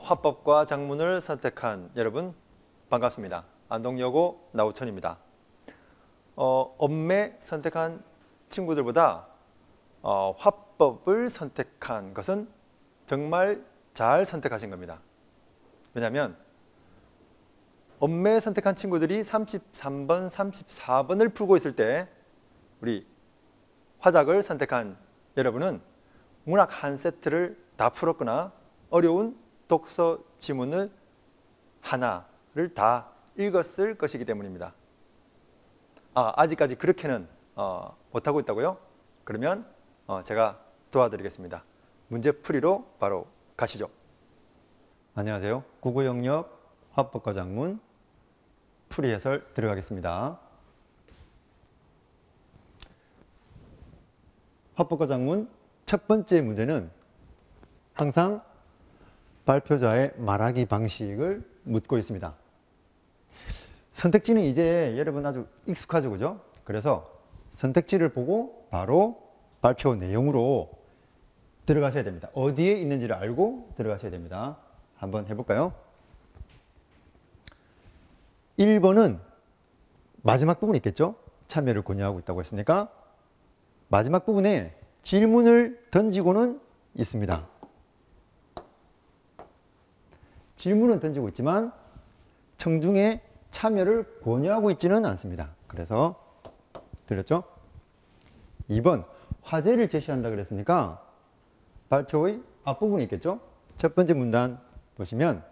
화법과 작문을 선택한 여러분 반갑습니다. 안동여고 나우천입니다. 엄매 선택한 친구들보다 화법을 선택한 것은 정말 잘 선택하신 겁니다. 왜냐하면 엄매 선택한 친구들이 33번, 34번을 풀고 있을 때 우리 화작을 선택한 여러분은 문학 한 세트를 다 풀었거나 어려운 독서 지문을 하나를 다 읽었을 것이기 때문입니다. 아직까지 그렇게는 못하고 있다고요? 그러면 제가 도와드리겠습니다. 문제풀이로 바로 가시죠. 안녕하세요. 국어 영역 화법과 작문 풀이 해설 들어가겠습니다. 화법과 작문 첫 번째 문제는 항상 발표자의 말하기 방식을 묻고 있습니다. 선택지는 이제 여러분 아주 익숙하죠, 그죠? 그래서 선택지를 보고 바로 발표 내용으로 들어가셔야 됩니다. 어디에 있는지를 알고 들어가셔야 됩니다. 한번 해볼까요? 1번은 마지막 부분이 있겠죠? 참여를 권유하고 있다고 했으니까 마지막 부분에 질문을 던지고는 있습니다. 질문은 던지고 있지만 청중에 참여를 권유하고 있지는 않습니다. 그래서 들렸죠? 2번 화제를 제시한다 그랬으니까 발표의 앞부분이 있겠죠? 첫 번째 문단 보시면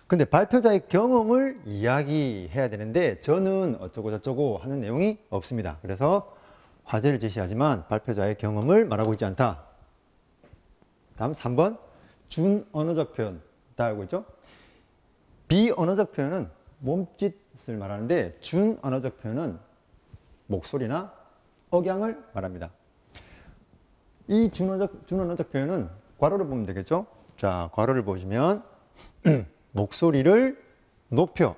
근데 발표자의 경험을 이야기해야 되는데 저는 어쩌고 저쩌고 하는 내용이 없습니다. 그래서 화제를 제시하지만 발표자의 경험을 말하고 있지 않다. 다음 3번 준언어적 표현 다 알고 있죠? 비언어적 표현은 몸짓을 말하는데 준언어적 표현은 목소리나 억양을 말합니다. 이 준언어적 표현은 괄호를 보면 되겠죠? 자, 괄호를 보시면 목소리를 높여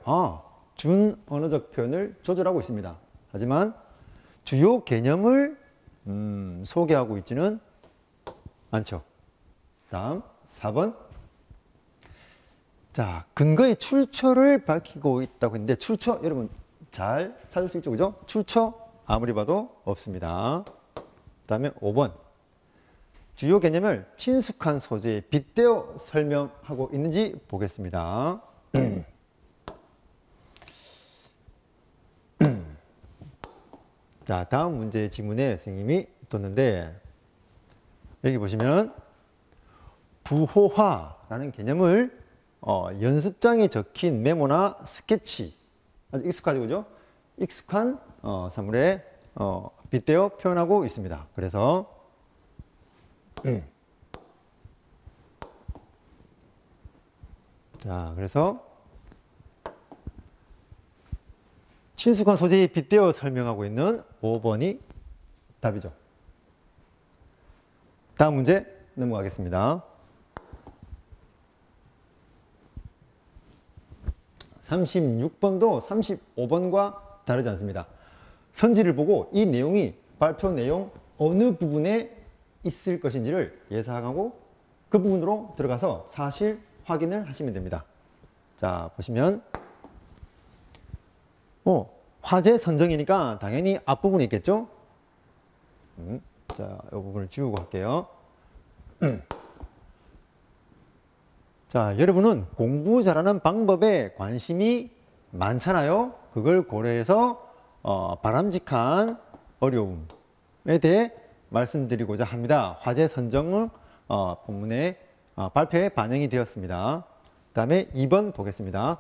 준언어적 표현을 조절하고 있습니다. 하지만 주요 개념을 소개하고 있지는 않죠. 다음 4번 자, 근거의 출처를 밝히고 있다고 했는데 출처 여러분 잘 찾을 수 있죠, 그죠? 출처 아무리 봐도 없습니다. 그 다음에 5번 주요 개념을 친숙한 소재에 빗대어 설명하고 있는지 보겠습니다. 자, 다음 문제 지문에 선생님이 뒀는데 여기 보시면 부호화라는 개념을 연습장에 적힌 메모나 스케치 아주 익숙하죠, 그죠? 익숙한 사물에 빗대어 표현하고 있습니다. 그래서 자, 그래서 친숙한 소재에 빗대어 설명하고 있는 5번이 답이죠. 다음 문제 넘어가겠습니다. 36번도 35번과 다르지 않습니다. 선지를 보고 이 내용이 발표 내용 어느 부분에 있을 것인지를 예상하고 그 부분으로 들어가서 사실 확인을 하시면 됩니다. 자, 보시면 화제 선정이니까 당연히 앞부분이 있겠죠? 자, 이 부분을 지우고 할게요. 자, 여러분은 공부 잘하는 방법에 관심이 많잖아요. 그걸 고려해서 바람직한 어려움에 대해 말씀드리고자 합니다. 화제 선정은 본문의 발표에 반영이 되었습니다. 그 다음에 2번 보겠습니다.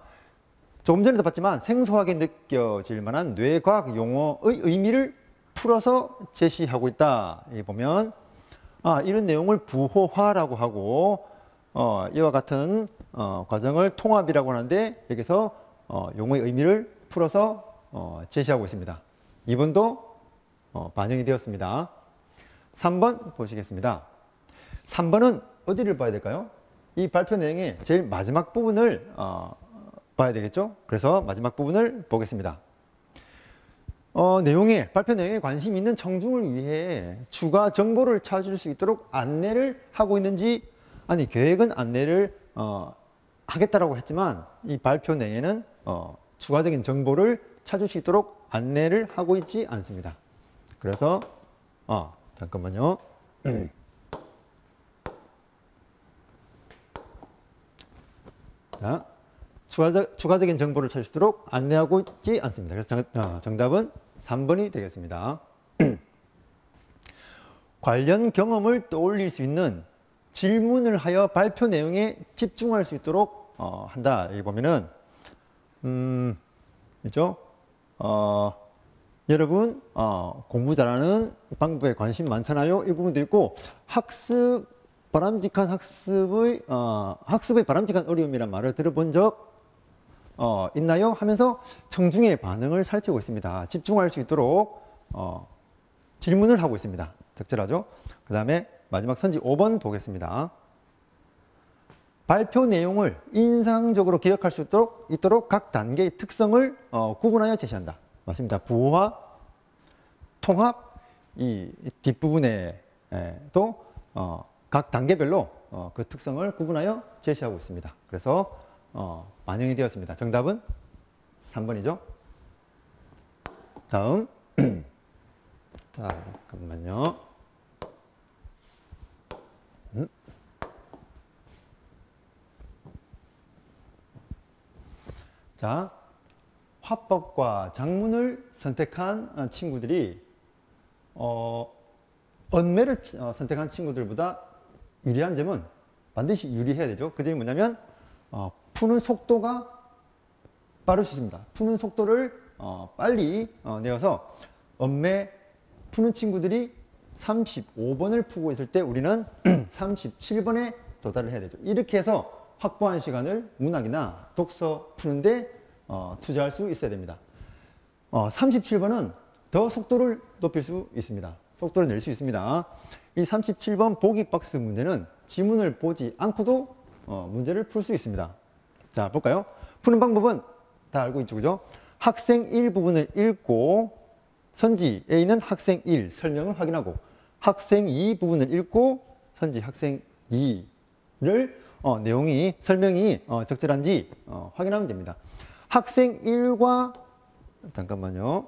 조금 전에도 봤지만 생소하게 느껴질 만한 뇌과학 용어의 의미를 풀어서 제시하고 있다. 여기 보면 이런 내용을 부호화라고 하고 이와 같은 과정을 통합이라고 하는데 여기서 용어의 의미를 풀어서 제시하고 있습니다. 2번도 반영이 되었습니다. 3번 보시겠습니다. 3번은 어디를 봐야 될까요? 이 발표 내용의 제일 마지막 부분을 봐야 되겠죠? 그래서 마지막 부분을 보겠습니다. 발표 내용에 관심 있는 청중을 위해 추가 정보를 찾을 수 있도록 안내를 하고 있는지, 아니 계획은 안내를 하겠다라고 했지만 이 발표 내에는 추가적인 정보를 찾을 수 있도록 안내를 하고 있지 않습니다. 그래서 잠깐만요. 자, 추가적인 정보를 찾을 수 있도록 안내하고 있지 않습니다. 그래서 정답은 3번이 되겠습니다. 관련 경험을 떠올릴 수 있는 질문을 하여 발표 내용에 집중할 수 있도록 한다. 여기 보면은 그죠? 여러분 공부 잘하는 방법에 관심 많잖아요. 이 부분도 있고 학습의 바람직한 어려움이란 말을 들어본 적 있나요? 하면서 청중의 반응을 살피고 있습니다. 집중할 수 있도록 질문을 하고 있습니다. 적절하죠? 그 다음에 마지막 선지 5번 보겠습니다. 발표 내용을 인상적으로 기억할 수 있도록 각 단계의 특성을 구분하여 제시한다. 맞습니다. 부호화, 통합, 이 뒷부분에 또 각 단계별로 그 특성을 구분하여 제시하고 있습니다. 그래서 반영이 되었습니다. 정답은 3번이죠. 다음 자, 잠깐만요. 자, 화법과 작문을 선택한 친구들이 언매를 선택한 친구들보다 유리한 점은 반드시 유리해야 되죠. 그 점이 뭐냐면 푸는 속도가 빠를 수 있습니다. 푸는 속도를 빨리 내어서 언매 푸는 친구들이 35번을 푸고 있을 때 우리는 37번에 도달을 해야 되죠. 이렇게 해서 확보한 시간을 문학이나 독서 푸는데 투자할 수 있어야 됩니다. 37번은 더 속도를 높일 수 있습니다. 속도를 낼 수 있습니다. 이 37번 보기 박스 문제는 지문을 보지 않고도 문제를 풀 수 있습니다. 자, 볼까요? 푸는 방법은 다 알고 있죠, 그죠? 학생 1 부분을 읽고 선지 A는 학생 1 설명을 확인하고 학생 2 부분을 읽고 선지 학생 2를 설명이 적절한지 확인하면 됩니다. 학생 1과 잠깐만요.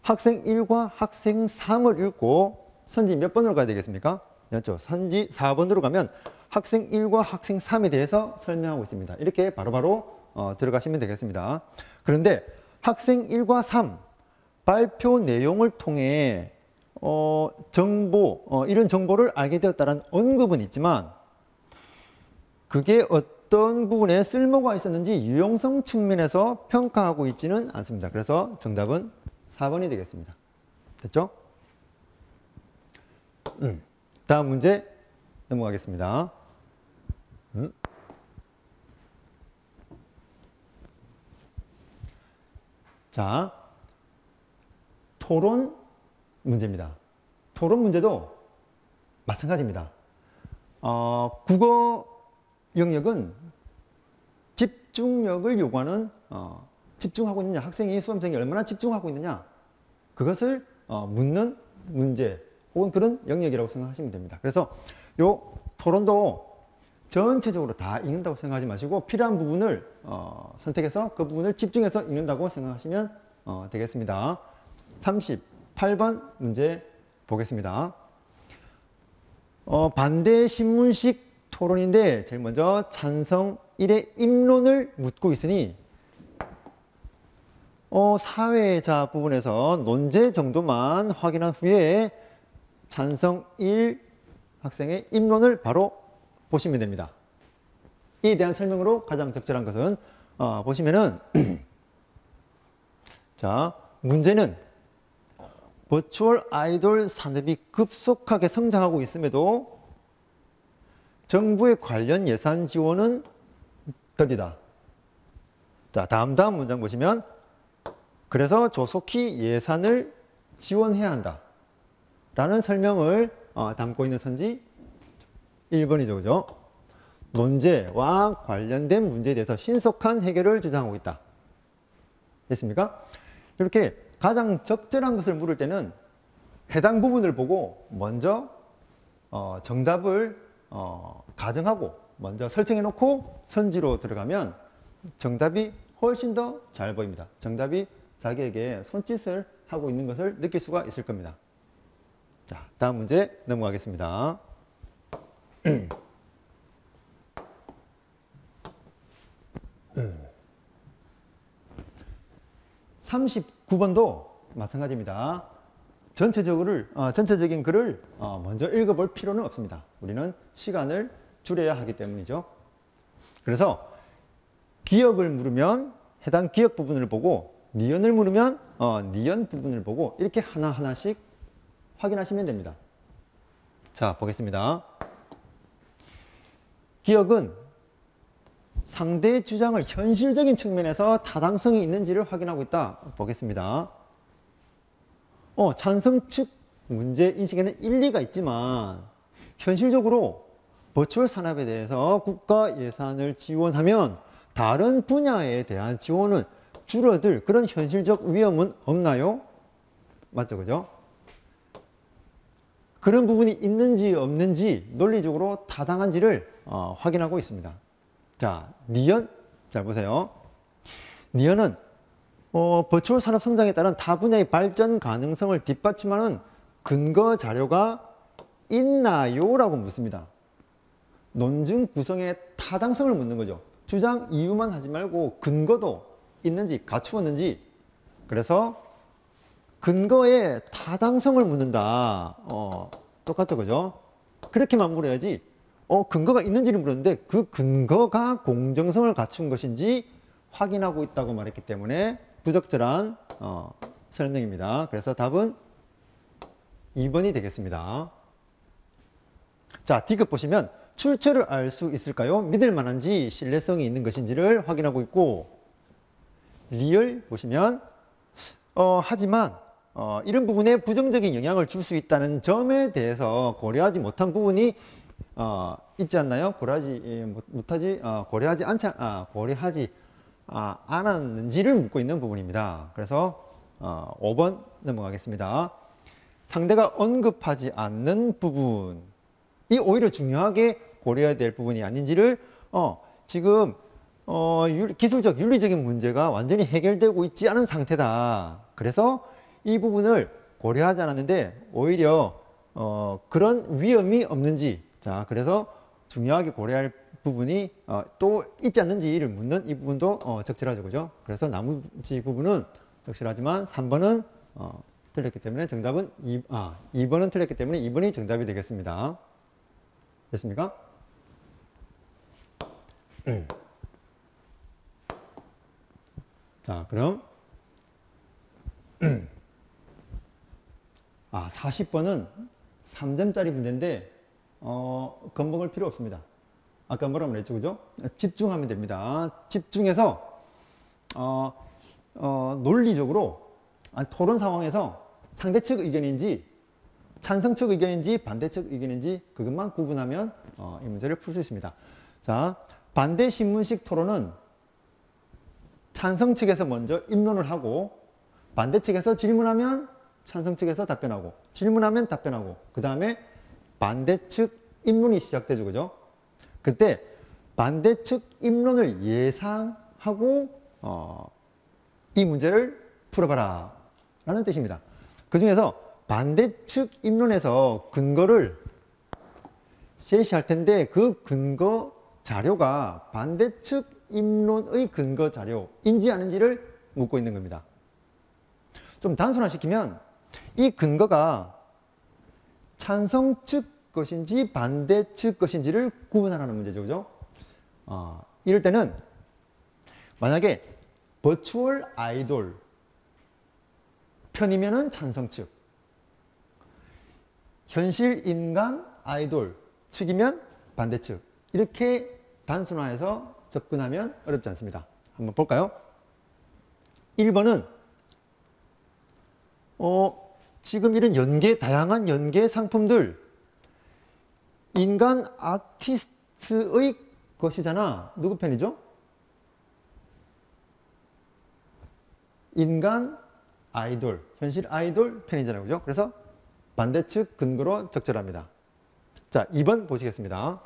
학생 1과 학생 3을 읽고 선지 몇 번으로 가야 되겠습니까? 맞죠? 선지 4번으로 가면 학생 1과 학생 3에 대해서 설명하고 있습니다. 이렇게 바로바로 들어가시면 되겠습니다. 그런데 학생 1과 3 발표 내용을 통해 이런 정보를 알게 되었다는 언급은 있지만 그게 어떤 부분에 쓸모가 있었는지 유용성 측면에서 평가하고 있지는 않습니다. 그래서 정답은 4번이 되겠습니다. 됐죠? 다음 문제 넘어가겠습니다. 자, 토론 문제입니다. 토론 문제도 마찬가지입니다. 국어 영역은 집중력을 요구하는 집중하고 있느냐, 학생이 수험생이 얼마나 집중하고 있느냐 그것을 묻는 문제 혹은 그런 영역이라고 생각하시면 됩니다. 그래서 요 토론도 전체적으로 다 읽는다고 생각하지 마시고 필요한 부분을 선택해서 그 부분을 집중해서 읽는다고 생각하시면 되겠습니다. 38번 문제 보겠습니다. 반대 신문식 토론인데 제일 먼저 찬성 1의 입론을 묻고 있으니 사회자 부분에서 논제 정도만 확인한 후에 찬성 1 학생의 입론을 바로 보시면 됩니다. 이에 대한 설명으로 가장 적절한 것은 보시면은 자, 문제는 버추얼 아이돌 산업이 급속하게 성장하고 있음에도 정부의 관련 예산 지원은 더디다. 자, 다음 문장 보시면 그래서 조속히 예산을 지원해야 한다 라는 설명을 담고 있는 선지 1번이죠. 그죠? 논제와 관련된 문제에 대해서 신속한 해결을 주장하고 있다. 됐습니까? 이렇게 가장 적절한 것을 물을 때는 해당 부분을 보고 먼저 정답을 가정하고 먼저 설정해 놓고 선지로 들어가면 정답이 훨씬 더 잘 보입니다. 정답이 자기에게 손짓을 하고 있는 것을 느낄 수가 있을 겁니다. 자, 다음 문제 넘어가겠습니다. 39번도 마찬가지입니다. 전체적인 글을 먼저 읽어볼 필요는 없습니다. 우리는 시간을 줄여야 하기 때문이죠. 그래서 기억을 물으면 해당 기억 부분을 보고, 니은을 물으면 니은 부분을 보고, 이렇게 하나하나씩 확인하시면 됩니다. 자, 보겠습니다. 기억은 상대의 주장을 현실적인 측면에서 타당성이 있는지를 확인하고 있다. 보겠습니다. 찬성 측 문제 인식에는 일리가 있지만 현실적으로 버추얼 산업에 대해서 국가 예산을 지원하면 다른 분야에 대한 지원은 줄어들 그런 현실적 위험은 없나요? 맞죠, 그죠? 그런 부분이 있는지 없는지 논리적으로 타당한지를 확인하고 있습니다. 자, 니은 잘 보세요. 니은은 버추얼 산업 성장에 따른 타 분야의 발전 가능성을 뒷받침하는 근거 자료가 있나요? 라고 묻습니다. 논증 구성의 타당성을 묻는 거죠. 주장 이유만 하지 말고 근거도 있는지 갖추었는지. 그래서 근거의 타당성을 묻는다. 똑같죠, 그죠? 그렇게만 물어야지. 근거가 있는지를 물었는데 그 근거가 공정성을 갖춘 것인지 확인하고 있다고 말했기 때문에 부적절한 설명입니다. 그래서 답은 2번이 되겠습니다. 자, D급 보시면 출처를 알 수 있을까요? 믿을 만한지 신뢰성이 있는 것인지를 확인하고 있고, 리을 보시면 하지만 이런 부분에 부정적인 영향을 줄 수 있다는 점에 대해서 고려하지 못한 부분이 있지 않나요? 고려하지 않았는지를 묻고 있는 부분입니다. 그래서 5번 넘어가겠습니다. 상대가 언급하지 않는 부분이 오히려 중요하게 고려해야 될 부분이 아닌지를 지금 기술적 윤리적인 문제가 완전히 해결되고 있지 않은 상태다. 그래서 이 부분을 고려하지 않았는데 오히려 그런 위험이 없는지, 자, 그래서 중요하게 고려할 부분이 또 있지 않는지를 묻는 이 부분도 적절하죠, 그죠? 그래서 나머지 부분은 적절하지만 3번은 틀렸기 때문에 정답은 2번은 틀렸기 때문에 2번이 정답이 되겠습니다. 됐습니까? 자, 그럼 40번은 3점짜리 문제인데 겁먹을 필요 없습니다. 아까 뭐라고 그랬죠, 그죠? 집중하면 됩니다. 집중해서 논리적으로 토론 상황에서 상대 측 의견인지 찬성 측 의견인지 반대 측 의견인지 그것만 구분하면 이 문제를 풀 수 있습니다. 자, 반대 신문식 토론은 찬성 측에서 먼저 입론을 하고 반대 측에서 질문하면 찬성 측에서 답변하고 질문하면 답변하고 그 다음에 반대 측 입론이 시작되죠, 그죠? 그때 반대 측 입론을 예상하고 이 문제를 풀어봐라 라는 뜻입니다. 그 중에서 반대 측 입론에서 근거를 제시할 텐데 그 근거 자료가 반대 측 입론의 근거 자료인지 아닌지를 묻고 있는 겁니다. 좀 단순화시키면 이 근거가 찬성 측 것인지 반대 측 것인지를 구분하라는 문제죠, 그죠? 이럴 때는 만약에 버추얼 아이돌 편이면은 찬성 측, 현실 인간 아이돌 측이면 반대 측, 이렇게 단순화해서 접근하면 어렵지 않습니다. 한번 볼까요? 1번은 지금 이런 다양한 연계 상품들 인간 아티스트의 것이잖아. 누구 편이죠? 인간 아이돌, 현실 아이돌 편이잖아요, 그죠? 그래서 반대측 근거로 적절합니다. 자, 2번 보시겠습니다.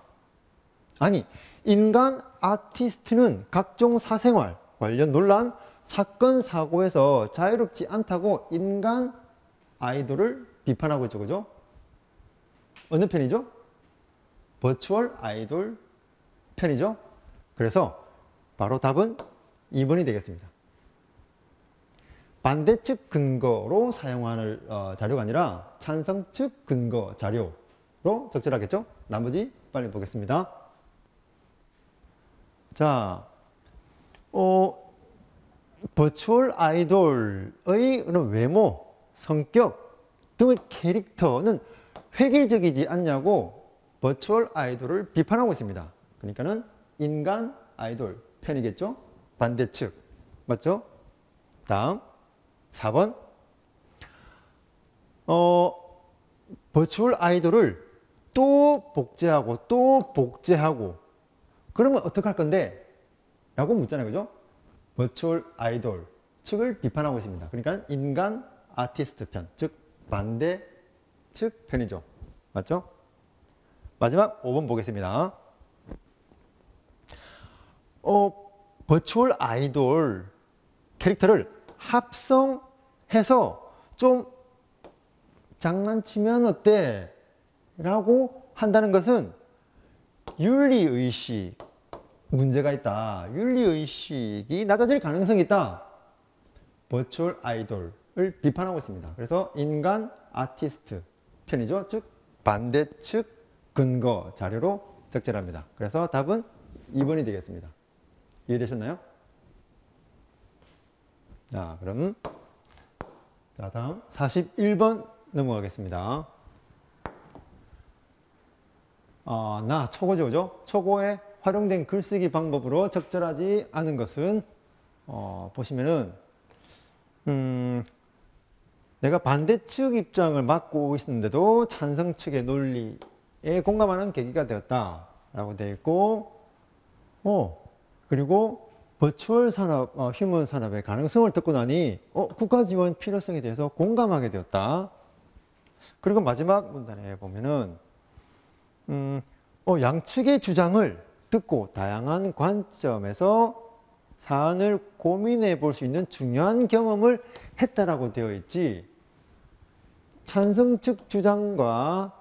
아니, 인간 아티스트는 각종 사생활 관련 논란, 사건, 사고에서 자유롭지 않다고 인간 아이돌을 비판하고 있죠. 그죠? 어느 편이죠? 버추얼 아이돌 편이죠. 그래서 바로 답은 2번이 되겠습니다. 반대 측 근거로 사용하는 자료가 아니라 찬성 측 근거 자료로 적절하겠죠? 나머지 빨리 보겠습니다. 자, 버추얼 아이돌의 외모, 성격 등의 캐릭터는 획일적이지 않냐고 버추얼 아이돌을 비판하고 있습니다. 그러니까는 인간 아이돌 편이겠죠? 반대측. 맞죠? 다음 4번. 버추얼 아이돌을 또 복제하고 그러면 어떡할 건데? 라고 묻잖아요. 그죠? 버추얼 아이돌 측을 비판하고 있습니다. 그러니까 인간 아티스트 편, 즉 반대 측 편이죠. 맞죠? 마지막 5번 보겠습니다. 버추얼 아이돌 캐릭터를 합성해서 좀 장난치면 어때? 라고 한다는 것은 윤리의식 문제가 있다. 윤리의식이 낮아질 가능성이 있다. 버추얼 아이돌을 비판하고 있습니다. 그래서 인간 아티스트 편이죠. 즉 반대측 근거 자료로 적절합니다. 그래서 답은 2번이 되겠습니다. 이해되셨나요? 자, 그럼 자, 다음 41번 넘어가겠습니다. 나 초고죠, 그죠? 초고에 활용된 글쓰기 방법으로 적절하지 않은 것은 보시면은 내가 반대측 입장을 맡고 있었는데도 찬성 측의 논리에 공감하는 계기가 되었다 라고 되어 있고, 그리고 버추얼 산업, 휴먼 산업의 가능성을 듣고 나니 국가 지원 필요성에 대해서 공감하게 되었다. 그리고 마지막 문단에 보면은 양측의 주장을 듣고 다양한 관점에서 사안을 고민해 볼 수 있는 중요한 경험을 했다라고 되어 있지, 찬성 측 주장과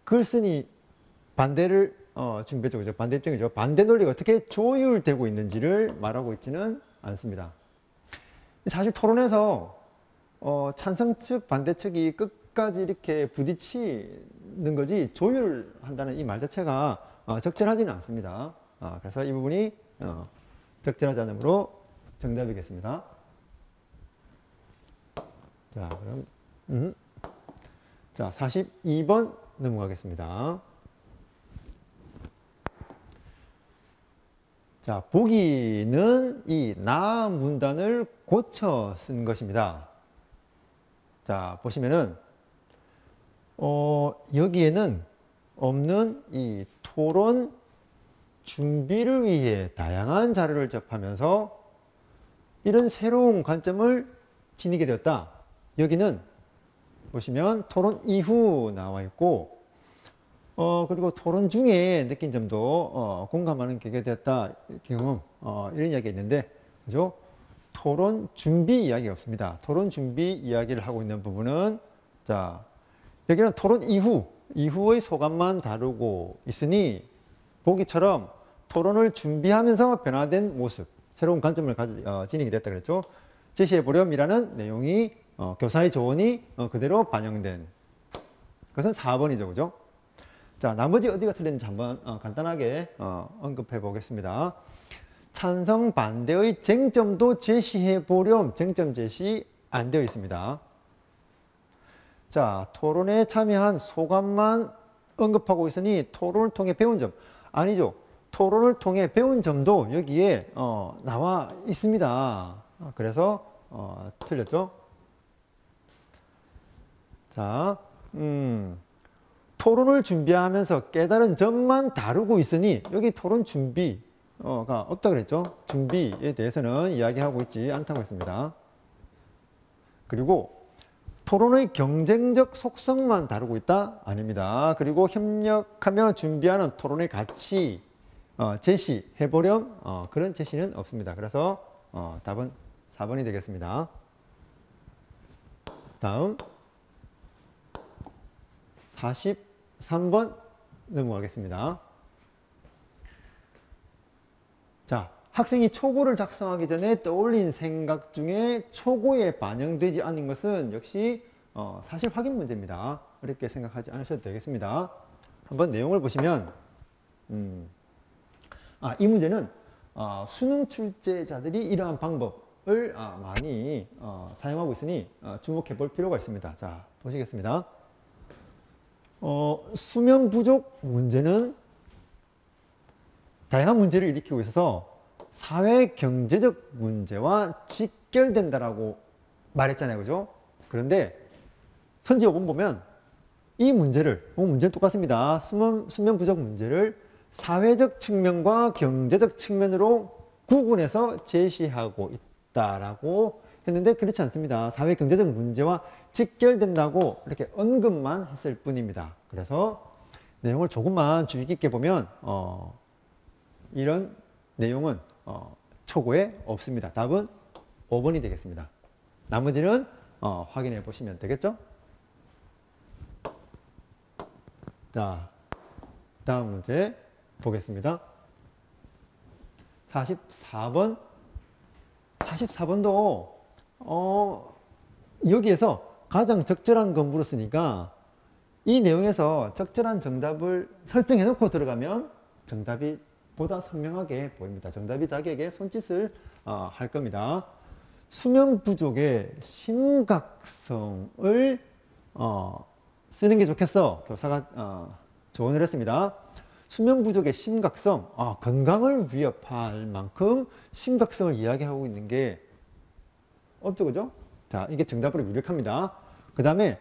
글쓴이 반대를 준비했죠. 그죠? 반대 입장이죠. 반대 논리가 어떻게 조율되고 있는지를 말하고 있지는 않습니다. 사실 토론에서 찬성 측, 반대 측이 끝까지 이렇게 부딪히는 거지 조율한다는 이 말 자체가 적절하지는 않습니다. 그래서 이 부분이 적절하지 않으므로 정답이겠습니다. 자, 그럼 자, 42번 넘어가겠습니다. 자, 보기는 이 나 문단을 고쳐 쓴 것입니다. 자, 보시면은 여기에는 없는 이 토론 준비를 위해 다양한 자료를 접하면서 이런 새로운 관점을 지니게 되었다. 여기는 보시면 토론 이후 나와 있고, 그리고 토론 중에 느낀 점도 공감하는 계기가 되었다. 경험, 이런 이야기가 있는데, 그죠? 토론 준비 이야기가 없습니다. 토론 준비 이야기를 하고 있는 부분은, 자, 여기는 토론 이후의 소감만 다루고 있으니, 보기처럼 토론을 준비하면서 변화된 모습, 새로운 관점을 지니게 됐다 그랬죠. 제시해보렴이라는 내용이, 교사의 조언이 그대로 반영된 것은 4번이죠. 그죠? 자, 나머지 어디가 틀렸는지 한번 간단하게 언급해 보겠습니다. 찬성 반대의 쟁점도 제시해 보렴. 쟁점 제시 안 되어 있습니다. 자, 토론에 참여한 소감만 언급하고 있으니 토론을 통해 배운 점. 아니죠. 토론을 통해 배운 점도 여기에 나와 있습니다. 그래서 틀렸죠. 자, 토론을 준비하면서 깨달은 점만 다루고 있으니 여기 토론 준비가 없다고 그랬죠. 준비에 대해서는 이야기하고 있지 않다고 했습니다. 그리고 토론의 경쟁적 속성만 다루고 있다? 아닙니다. 그리고 협력하며 준비하는 토론의 가치 제시해보렴 그런 제시는 없습니다. 그래서 답은 4번이 되겠습니다. 다음 43번 넘어가겠습니다. 자, 학생이 초고를 작성하기 전에 떠올린 생각 중에 초고에 반영되지 않는 것은 역시 사실 확인 문제입니다. 어렵게 생각하지 않으셔도 되겠습니다. 한번 내용을 보시면 이 문제는 수능 출제자들이 이러한 방법을 많이 사용하고 있으니 주목해 볼 필요가 있습니다. 자, 보시겠습니다. 수면 부족 문제는 다양한 문제를 일으키고 있어서 사회 경제적 문제와 직결된다라고 말했잖아요. 그죠? 그런데 선지 5번 보면 이 문제를, 문제는 똑같습니다. 수면 부족 문제를 사회적 측면과 경제적 측면으로 구분해서 제시하고 있다라고 했는데 그렇지 않습니다. 사회 경제적 문제와 직결된다고 이렇게 언급만 했을 뿐입니다. 그래서 내용을 조금만 주의 깊게 보면 이런 내용은 초고에 없습니다. 답은 5번이 되겠습니다. 나머지는 확인해 보시면 되겠죠? 자, 다음 문제 보겠습니다. 44번. 44번도 여기에서 가장 적절한 건부로 쓰니까 이 내용에서 적절한 정답을 설정해 놓고 들어가면 정답이 보다 선명하게 보입니다. 정답이 자기에게 손짓을 할 겁니다. 수면 부족의 심각성을 쓰는 게 좋겠어. 교사가 조언을 했습니다. 수면 부족의 심각성, 건강을 위협할 만큼 심각성을 이야기하고 있는 게 없죠, 그죠? 자, 이게 정답으로 유력합니다. 그 다음에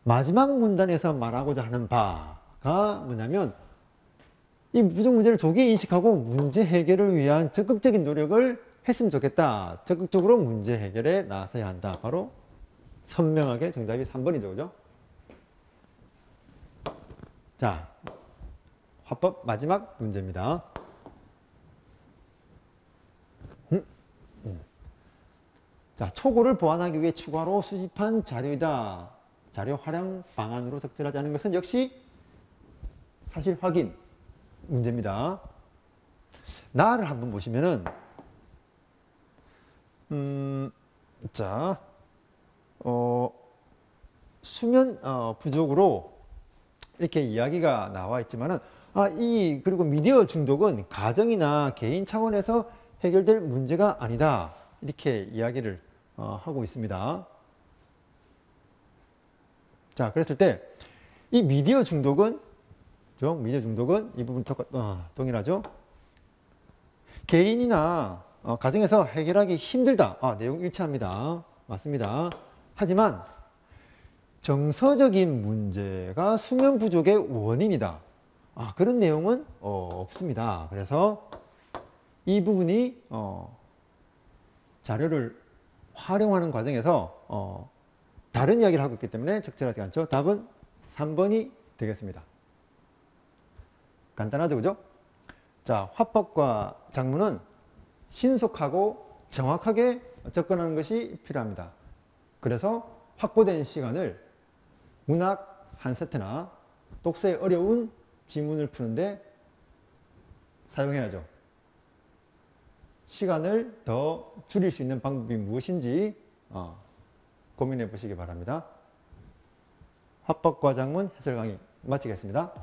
마지막 문단에서 말하고자 하는 바가 뭐냐면 이 부족 문제를 조기에 인식하고 문제 해결을 위한 적극적인 노력을 했으면 좋겠다. 적극적으로 문제 해결에 나서야 한다. 바로 선명하게 정답이 3번이죠. 그죠? 자, 화법 마지막 문제입니다. 자, 초고를 보완하기 위해 추가로 수집한 자료이다. 자료 활용 방안으로 적절하지 않은 것은 역시 사실 확인 문제입니다. 나를 한번 보시면은 자, 수면 부족으로 이렇게 이야기가 나와 있지만은 그리고 미디어 중독은 가정이나 개인 차원에서 해결될 문제가 아니다. 이렇게 이야기를 하고 있습니다. 자, 그랬을 때 이 미디어 중독은 이 부분 동일하죠. 개인이나 가정에서 해결하기 힘들다. 내용 일치합니다. 맞습니다. 하지만 정서적인 문제가 수면 부족의 원인이다. 그런 내용은 없습니다. 그래서 이 부분이 자료를 활용하는 과정에서 다른 이야기를 하고 있기 때문에 적절하지 않죠. 답은 3번이 되겠습니다. 간단하죠, 그죠? 자, 화법과 작문은 신속하고 정확하게 접근하는 것이 필요합니다. 그래서 확보된 시간을 문학 한 세트나 독서의 어려운 지문을 푸는데 사용해야죠. 시간을 더 줄일 수 있는 방법이 무엇인지 고민해 보시기 바랍니다. 화법과 작문 해설 강의 마치겠습니다.